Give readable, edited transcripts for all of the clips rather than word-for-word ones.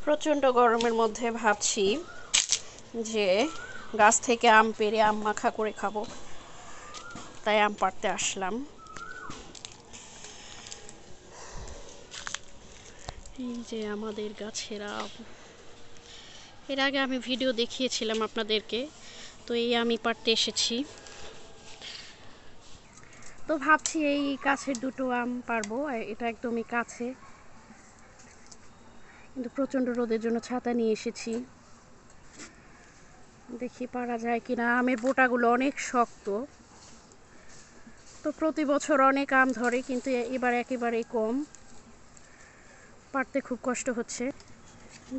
প্রচণ্ড গরমের মধ্যে ভাবছি যে গাছ থেকে আম পেড়ে আম মাখা করে খাবো, তাই আম পাড়তে আসলাম। এই যে আমাদের গাছের আম, এর আগে আমি ভিডিও দেখিয়েছিলাম আপনাদেরকে, তো এই আমি পাড়তে এসেছি। তো ভাবছি এই গাছের দুটো আম পারবো, এটা একদমই কাছে, কিন্তু প্রচণ্ড রোদের জন্য ছাতা নিয়ে এসেছি। দেখি পারা যায় কিনা। আমের বোটাগুলো অনেক শক্ত, তো প্রতি বছর অনেক আম ধরে, কিন্তু এবার একেবারেই কম, পারতে খুব কষ্ট হচ্ছে।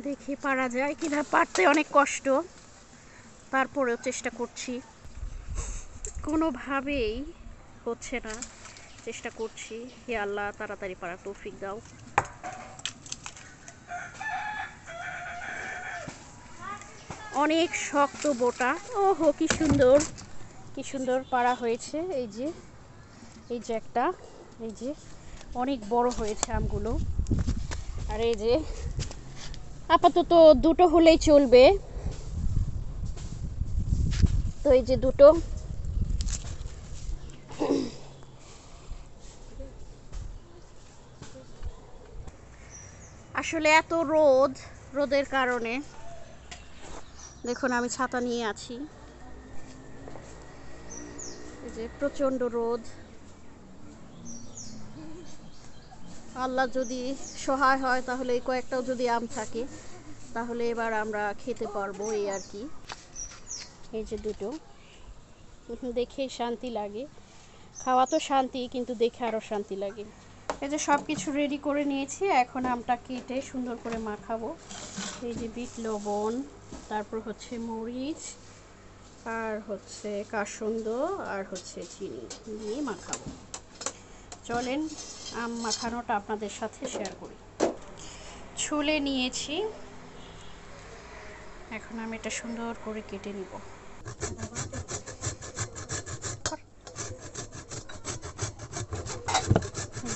দেখি পারা যায় কিনা। পারতে অনেক কষ্ট, তারপরেও চেষ্টা করছি, কোনোভাবেই হচ্ছে না, চেষ্টা করছি। হে আল্লাহ, তাড়াতাড়ি পারার তৌফিক দাও। অনেক শক্ত বোটা। ওহো, কি সুন্দর, কি সুন্দর পারা হয়েছে। এই যে একটা, এই যে অনেক বড় হয়েছে আমগুলো। আর এই যে আপাতত দুটো হলেই চলবে, তো এই যে দুটো। আসলে এত রোদের কারণে দেখুন আমি ছাতা নিয়ে আছি, এই যে প্রচণ্ড রোদ। আল্লাহ যদি সহায় হয় তাহলে এই কয়েকটাও যদি আম থাকে তাহলে এবার আমরা খেতে পারবো, এই আর কি। এই যে দুটো, দেখে শান্তি লাগে। খাওয়া তো শান্তি, কিন্তু দেখে আরও শান্তি লাগে। এই যে সব কিছু রেডি করে নিয়েছি, এখন আমটা কেটে সুন্দর করে মাখাবো। এই যে বিট লবণ, তারপর হচ্ছে মরিচ, আর হচ্ছে কাসুন্দ, আর হচ্ছে চিনি দিয়ে মাখাবো। চলেন আম মাখানোটা আপনাদের সাথে শেয়ার করি। ছুলে নিয়েছি, এখন আমি এটা সুন্দর করে কেটে নিব।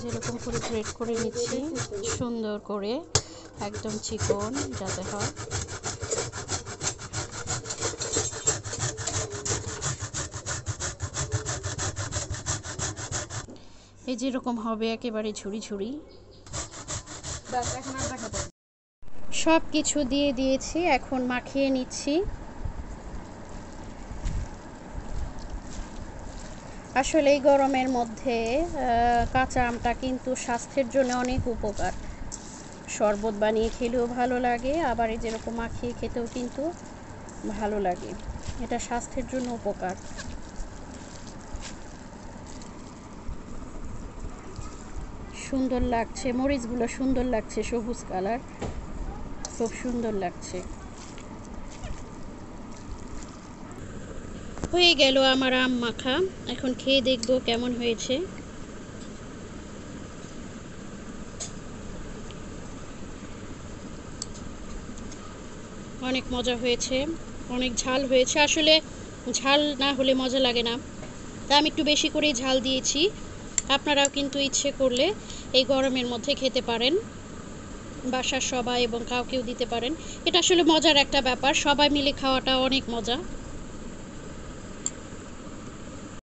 যেরকম করে গ্রেড করে নিচ্ছি, সুন্দর করে, একদম চিকন যাতে হয়। এই যেরকম হবে একেবারে ঝুড়ি ঝুড়ি। সব কিছু দিয়ে দিয়েছি, এখন মাখিয়ে নিচ্ছি। আসলে এই গরমের মধ্যে কাঁচা আমটা কিন্তু স্বাস্থ্যের জন্য অনেক উপকার। শরবত বানিয়ে খেলেও ভালো লাগে, আবার এই যেরকম মাখিয়ে খেতেও কিন্তু ভালো লাগে। এটা স্বাস্থ্যের জন্য উপকার। সুন্দর লাগছে, মরিচগুলো সুন্দর লাগছে, সবুজ কালার, খুব সুন্দর লাগছে। হয়ে গেল আমার আম মাখা, এখন খেয়ে দেখব কেমন হয়েছে। অনেক মজা হয়েছে, অনেক ঝাল হয়েছে। আসলে ঝাল না হলে মজা লাগে না, তা আমি একটু বেশি করেই ঝাল দিয়েছি। আপনারাও কিন্তু ইচ্ছে করলে এই গরমের মধ্যে খেতে পারেন, বাসার সবাই এবং কাউকেও দিতে পারেন। এটা আসলে মজার একটা ব্যাপার, সবাই মিলে খাওয়াটা অনেক মজা।